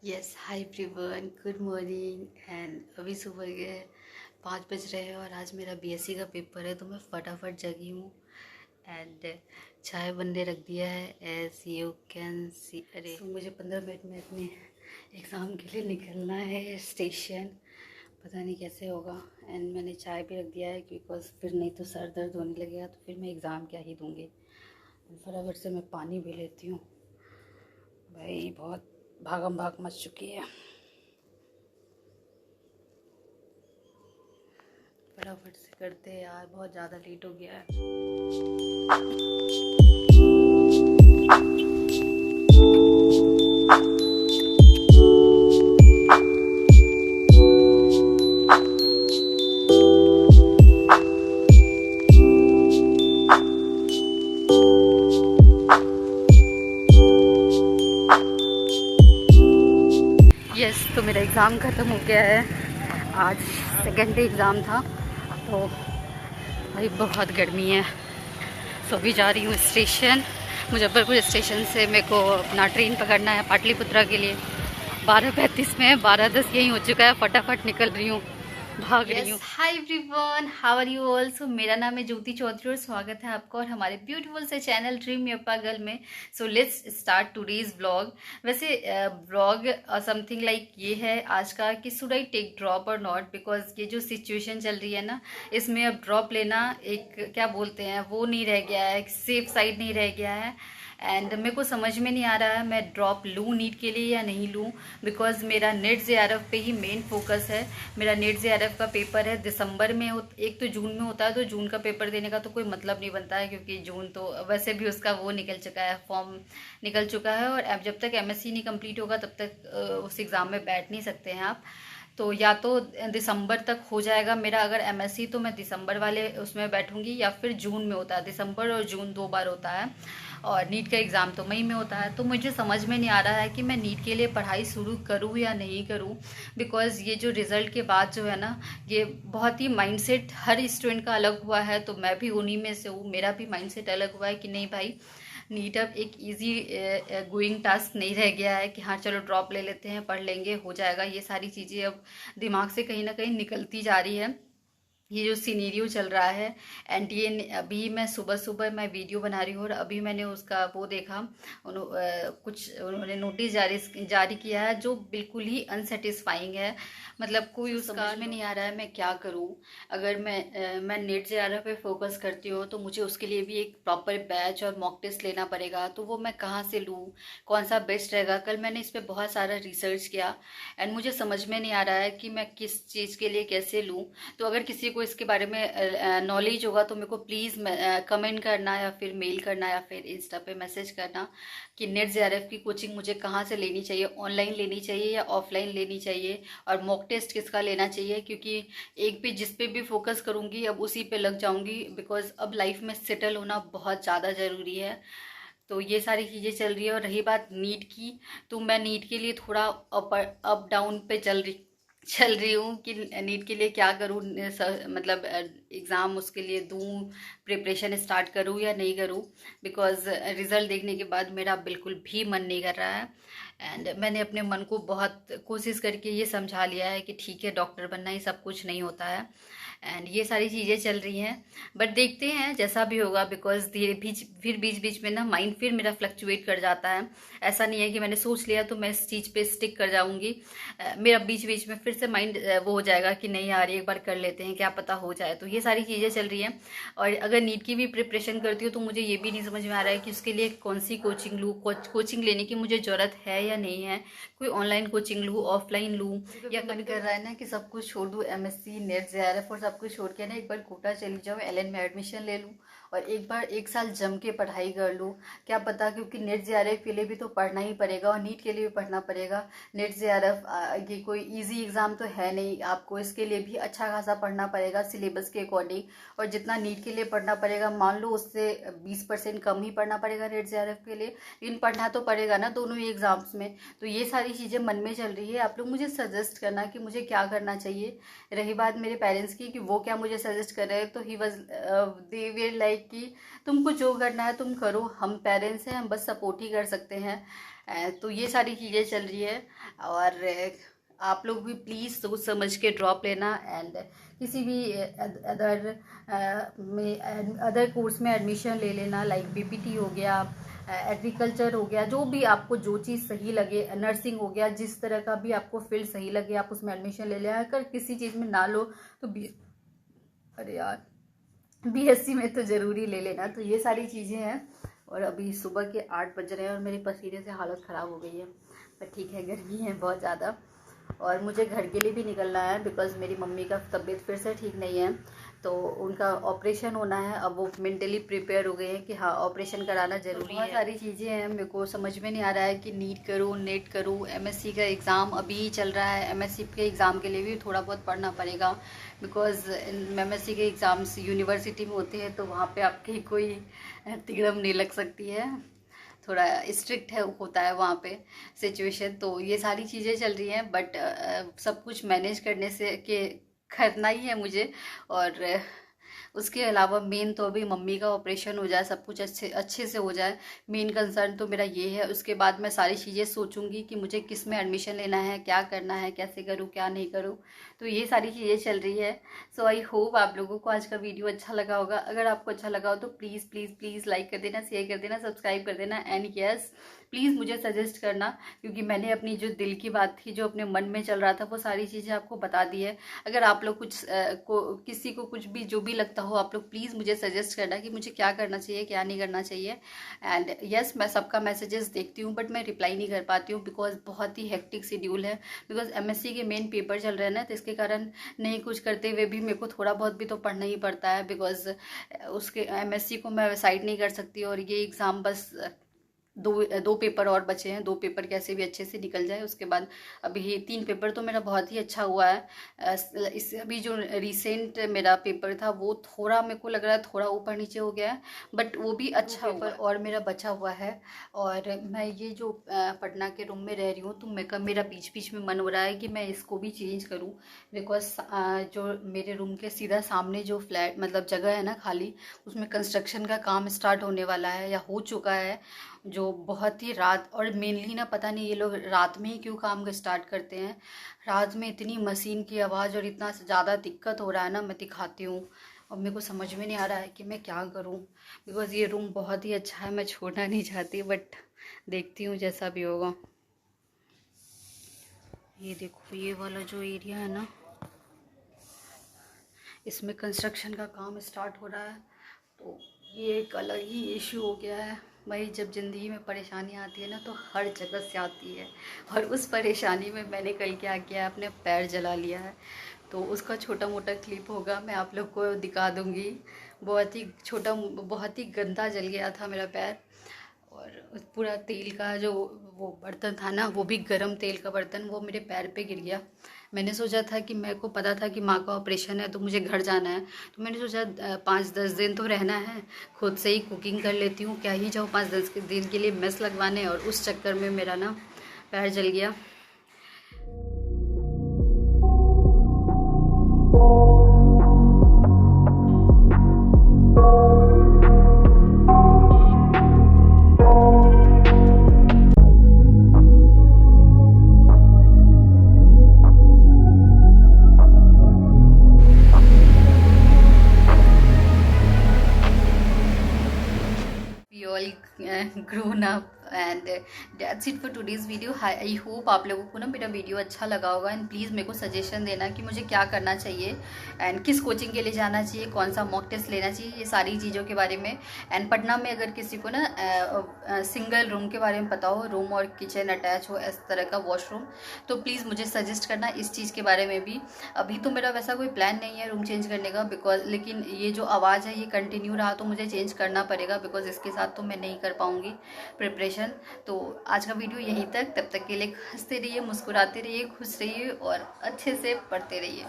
Yes hi everyone, good morning. And अभी सुबह के 5 बज रहे हैं और आज मेरा बीएससी का पेपर है, तो मैं फटाफट जगी हूँ। एंड चाय बनने रख दिया है एज यू कैन सी। अरे तो मुझे 15 मिनट में अपने एग्ज़ाम के लिए निकलना है स्टेशन। पता नहीं कैसे होगा। एंड मैंने चाय भी रख दिया है बिकॉज फिर नहीं तो सर दर्द होने लगेगा, तो फिर मैं एग्ज़ाम क्या ही दूँगी। फटाफट से मैं पानी भी लेती हूँ। भाई बहुत भागम भाग मच चुकी है। फटाफट से करते हैं यार, बहुत ज़्यादा लेट हो गया है। यस तो मेरा एग्ज़ाम ख़त्म हो गया है। आज सेकेंड डे एग्ज़ाम था, तो भाई बहुत गर्मी है। सो अभी जा रही हूँ स्टेशन, मुजफ्फरपुर स्टेशन से मेरे को अपना ट्रेन पकड़ना है पाटलिपुत्रा के लिए। 12:35 में 12:10 यही हो चुका है। फटाफट निकल रही हूँ, भाग रही हूँ। Hi everyone, how are you all. So मेरा नाम है ज्योति चौधरी और स्वागत है आपका और हमारे ब्यूटीफुल से चैनल ड्रीम योर पागल में। So let's start today's vlog. वैसे व्लॉग समथिंग लाइक ये है आज का कि शुड आई टेक ड्रॉप और नॉट, बिकॉज ये जो सिचुएशन चल रही है ना, इसमें अब ड्रॉप लेना एक क्या बोलते हैं वो नहीं रह गया है, सेफ साइड नहीं रह गया है। एंड मेरे को समझ में नहीं आ रहा है मैं ड्रॉप लूँ नीट के लिए या नहीं लूँ, बिकॉज मेरा नेट जेआरएफ पे ही मेन फोकस है। मेरा नेट जेआरएफ का पेपर है दिसंबर में एक तो जून में होता है, तो जून का पेपर देने का तो कोई मतलब नहीं बनता है, क्योंकि जून तो वैसे भी उसका वो निकल चुका है, फॉर्म निकल चुका है। और अब जब तक एमएससी नहीं कंप्लीट होगा तब तक उस एग्ज़ाम में बैठ नहीं सकते हैं आप। तो या तो दिसंबर तक हो जाएगा मेरा अगर एमएससी, तो मैं दिसंबर वाले उसमें बैठूंगी, या फिर जून में होता है। दिसंबर और जून 2 बार होता है, और नीट का एग्ज़ाम तो मई में होता है। तो मुझे समझ में नहीं आ रहा है कि मैं नीट के लिए पढ़ाई शुरू करूँ या नहीं करूँ, बिकॉज़ ये जो रिज़ल्ट के बाद जो है ना, ये बहुत ही माइंडसेट हर स्टूडेंट का अलग हुआ है। तो मैं भी उन्हीं में से हूँ, मेरा भी माइंडसेट अलग हुआ है कि नहीं भाई, नीट अब एक इजी गोइंग टास्क नहीं रह गया है कि हाँ चलो ड्रॉप ले लेते हैं, पढ़ लेंगे, हो जाएगा। ये सारी चीज़ें अब दिमाग से कहीं ना कहीं निकलती जा रही है, ये जो सिनेरियो चल रहा है। एंड ये अभी मैं सुबह सुबह मैं वीडियो बना रही हूँ और अभी मैंने उसका वो देखा, कुछ उन्होंने नोटिस जारी किया है जो बिल्कुल ही अनसेटिस्फाइंग है। मतलब कोई उसका समझ में नहीं आ रहा है मैं क्या करूँ। अगर मैं नेट जे आर एफ पे फोकस करती हूँ तो मुझे उसके लिए भी एक प्रॉपर बैच और मॉक टेस्ट लेना पड़ेगा, तो वो मैं कहाँ से लूँ, कौन सा बेस्ट रहेगा। कल मैंने इस पर बहुत सारा रिसर्च किया एंड मुझे समझ में नहीं आ रहा है कि मैं किस चीज़ के लिए कैसे लूँ। तो अगर किसी को इसके बारे में नॉलेज होगा तो मेरे को प्लीज़ कमेंट करना, या फिर मेल करना, या फिर इंस्टा पे मैसेज करना कि नेट जेआरएफ की कोचिंग मुझे कहाँ से लेनी चाहिए, ऑनलाइन लेनी चाहिए या ऑफलाइन लेनी चाहिए, और मॉक टेस्ट किसका लेना चाहिए। क्योंकि एक पे जिस पे भी फोकस करूँगी अब उसी पे लग जाऊँगी, बिकॉज अब लाइफ में सेटल होना बहुत ज़्यादा ज़रूरी है। तो ये सारी चीज़ें चल रही है। और रही बात नीट की, तो मैं नीट के लिए थोड़ा अप डाउन पे चल रही हूँ कि नीट के लिए क्या करूँ, मतलब एग्ज़ाम उसके लिए दूँ, प्रिपरेशन स्टार्ट करूँ या नहीं करूँ, बिकॉज रिज़ल्ट देखने के बाद मेरा बिल्कुल भी मन नहीं कर रहा है। एंड मैंने अपने मन को बहुत कोशिश करके ये समझा लिया है कि ठीक है, डॉक्टर बनना ही सब कुछ नहीं होता है। एंड ये सारी चीज़ें चल रही हैं, बट देखते हैं जैसा भी होगा, बिकॉज धीरे फिर बीच बीच में ना माइंड फिर मेरा फ्लक्चुएट कर जाता है। ऐसा नहीं है कि मैंने सोच लिया तो मैं इस चीज़ पे स्टिक कर जाऊंगी। मेरा बीच बीच में फिर से माइंड वो हो जाएगा कि नहीं यार एक बार कर लेते हैं, क्या पता हो जाए। तो ये सारी चीज़ें चल रही हैं। और अगर नीट की भी प्रिपरेशन करती हूँ तो मुझे ये भी नहीं समझ में आ रहा है कि उसके लिए कौन सी कोचिंग लूँ, कोचिंग लेने की मुझे ज़रूरत है या नहीं है, कोई ऑनलाइन कोचिंग लूँ, ऑफलाइन लूँ, या मन कर रहा है ना कि सब कुछ छोड़ दूँ, एमएससी नेट जेआरएफ और सब कुछ छोड़ के ना एक बार कोटा चली जाऊँ, एलएन में एडमिशन ले लूँ और एक बार एक साल जम के पढ़ाई कर लूँ। क्या पता, क्योंकि नेट जेआरएफ के लिए भी तो पढ़ना ही पड़ेगा और नीट के लिए भी पढ़ना पड़ेगा। नेट जेआरएफ ये कोई इजी एग्ज़ाम तो है नहीं, आपको इसके लिए भी अच्छा खासा पढ़ना पड़ेगा सिलेबस के अकॉर्डिंग। और जितना नीट के लिए पढ़ना पड़ेगा, मान लो उससे 20% कम ही पढ़ना पड़ेगा नेट जेआरएफ के लिए, लेकिन पढ़ना तो पड़ेगा ना दोनों ही एग्ज़ाम्स में। तो ये सारी चीज़ें मन में चल रही है। आप लोग मुझे सजेस्ट करना कि मुझे क्या करना चाहिए। रही बात मेरे पेरेंट्स की कि वो क्या मुझे सजेस्ट कर रहे हैं, तो he was they way like कि तुमको जो करना है तुम करो, हम पेरेंट्स हैं, हम बस सपोर्ट ही कर सकते हैं। तो ये सारी चीज़ें चल रही है। और आप लोग भी प्लीज़ सोच समझ के ड्रॉप लेना। एंड किसी भी अदर कोर्स में एडमिशन ले लेना, लाइक बीपीटी हो गया, एग्रीकल्चर हो गया, जो भी आपको जो चीज़ सही लगे, नर्सिंग हो गया, जिस तरह का भी आपको फील्ड सही लगे आप उसमें एडमिशन ले लेना। अगर किसी चीज़ में ना लो तो अरे यार बीएससी में तो ज़रूरी ले लेना। तो ये सारी चीज़ें हैं। और अभी सुबह के 8 बज रहे हैं और मेरी पसीने से हालत ख़राब हो गई है, पर ठीक है, गर्मी है बहुत ज़्यादा। और मुझे घर के लिए भी निकलना है बिकॉज़ मेरी मम्मी का तबीयत फिर से ठीक नहीं है, तो उनका ऑपरेशन होना है। अब वो मेंटली प्रिपेयर हो गए हैं कि हाँ ऑपरेशन कराना ज़रूरी है। बहुत सारी चीज़ें हैं, मेरे को समझ में नहीं आ रहा है कि नीट करूँ, नेट करूँ, एमएससी का एग्ज़ाम अभी चल रहा है, एमएससी के एग्ज़ाम के लिए भी थोड़ा बहुत पढ़ना पड़ेगा बिकॉज़ एमएससी के एग्ज़ाम्स यूनिवर्सिटी में होते हैं, तो वहाँ पर आपकी कोई तिगड़म नहीं लग सकती है, थोड़ा स्ट्रिक्ट है होता है वहाँ पे सिचुएशन। तो ये सारी चीज़ें चल रही हैं, बट सब कुछ मैनेज करने से के करना ही है मुझे। और उसके अलावा मेन तो अभी मम्मी का ऑपरेशन हो जाए, सब कुछ अच्छे से हो जाए, मेन कंसर्न तो मेरा ये है। उसके बाद मैं सारी चीज़ें सोचूंगी कि मुझे किस में एडमिशन लेना है, क्या करना है, कैसे करूँ क्या नहीं करूँ। तो ये सारी चीज़ें चल रही है। सो आई होप आप लोगों को आज का वीडियो अच्छा लगा होगा। अगर आपको अच्छा लगा हो तो प्लीज़ प्लीज़ प्लीज़ लाइक कर देना, शेयर कर देना, सब्सक्राइब कर देना। एंड यस प्लीज़ मुझे सजेस्ट करना, क्योंकि मैंने अपनी जो दिल की बात थी, जो अपने मन में चल रहा था, वो सारी चीज़ें आपको बता दी है। अगर आप लोग किसी को कुछ भी जो भी लगता हो, आप लोग प्लीज़ मुझे सजेस्ट करना कि मुझे क्या करना चाहिए, क्या नहीं करना चाहिए। एंड यस मैं सबका मैसेजेस देखती हूँ, बट मैं रिप्लाई नहीं कर पाती हूँ बिकॉज बहुत ही हेक्टिक शेड्यूल है। बिकॉज एमएससी के मेन पेपर चल रहे हैं ना, तो इसके कारण नहीं कुछ करते हुए भी मेरे को थोड़ा बहुत भी तो पढ़ना ही पड़ता है। बिकॉज उसके एमएससी को मैं साइड नहीं कर सकती, और ये एग्ज़ाम बस दो पेपर और बचे हैं, 2 पेपर कैसे भी अच्छे से निकल जाए। उसके बाद अभी 3 पेपर तो मेरा बहुत ही अच्छा हुआ है। इससे अभी जो रिसेंट मेरा पेपर था वो थोड़ा मेरे को लग रहा है थोड़ा ऊपर नीचे हो गया है, बट वो भी अच्छा पेपर और मेरा बचा हुआ है। और मैं ये जो पटना के रूम में रह रही हूँ, तो मेरा बीच बीच में मन हो रहा है कि मैं इसको भी चेंज करूँ। बिकॉज जो मेरे रूम के सीधा सामने जो फ्लैट मतलब जगह है ना खाली, उसमें कंस्ट्रक्शन का काम स्टार्ट होने वाला है या हो चुका है, जो बहुत ही रात, और मेनली ना पता नहीं ये लोग रात में ही क्यों काम स्टार्ट करते हैं। रात में इतनी मशीन की आवाज़ और इतना ज़्यादा दिक्कत हो रहा है ना, मैं दिखाती हूँ। और मेरे को समझ में नहीं आ रहा है कि मैं क्या करूँ, बिकॉज़ ये रूम बहुत ही अच्छा है, मैं छोड़ना नहीं चाहती, बट देखती हूँ जैसा भी होगा। ये देखो ये वाला जो एरिया है ना, इसमें कंस्ट्रक्शन का काम स्टार्ट हो रहा है, तो ये एक अलग ही इशू हो गया है। भाई जब ज़िंदगी में परेशानी आती है ना, तो हर जगह से आती है। और उस परेशानी में मैंने कल क्या किया, अपने पैर जला लिया है। तो उसका छोटा मोटा क्लिप होगा, मैं आप लोग को दिखा दूँगी। बहुत ही छोटा, बहुत ही गंदा जल गया था मेरा पैर। और पूरा तेल का जो वो बर्तन था ना, वो भी गरम तेल का बर्तन, वो मेरे पैर पे गिर गया। मैंने सोचा था कि मेरे को पता था कि माँ का ऑपरेशन है तो मुझे घर जाना है, तो मैंने सोचा 5-10 दिन तो रहना है, खुद से ही कुकिंग कर लेती हूँ, क्या ही जाऊँ 5-10 दिन के लिए मेस लगवाने। और उस चक्कर में मेरा ना पैर जल गया। grown up and that's it for today's video. I hope आप लोगों को ना मेरा वीडियो अच्छा लगा होगा। एंड प्लीज़ मेरे को सजेशन देना कि मुझे क्या करना चाहिए एंड किस कोचिंग के लिए जाना चाहिए, कौन सा मॉक टेस्ट लेना चाहिए, ये सारी चीज़ों के बारे में। एंड पटना में अगर किसी को ना सिंगल रूम के बारे में पता हो, रूम और किचन अटैच हो, इस तरह का वॉशरूम, तो प्लीज़ मुझे सजेस्ट करना इस चीज़ के बारे में भी। अभी तो मेरा वैसा कोई प्लान नहीं है रूम चेंज करने का, बिकॉज लेकिन ये जो आवाज़ है ये कंटिन्यू रहा तो मुझे चेंज करना पड़ेगा, बिकॉज इसके साथ तो मैं नहीं कर पाऊँगी प्रिपरेशन। तो आज का वीडियो यहीं तक, तब तक के लिए हंसते रहिए, मुस्कुराते रहिए, खुश रहिए और अच्छे से पढ़ते रहिए।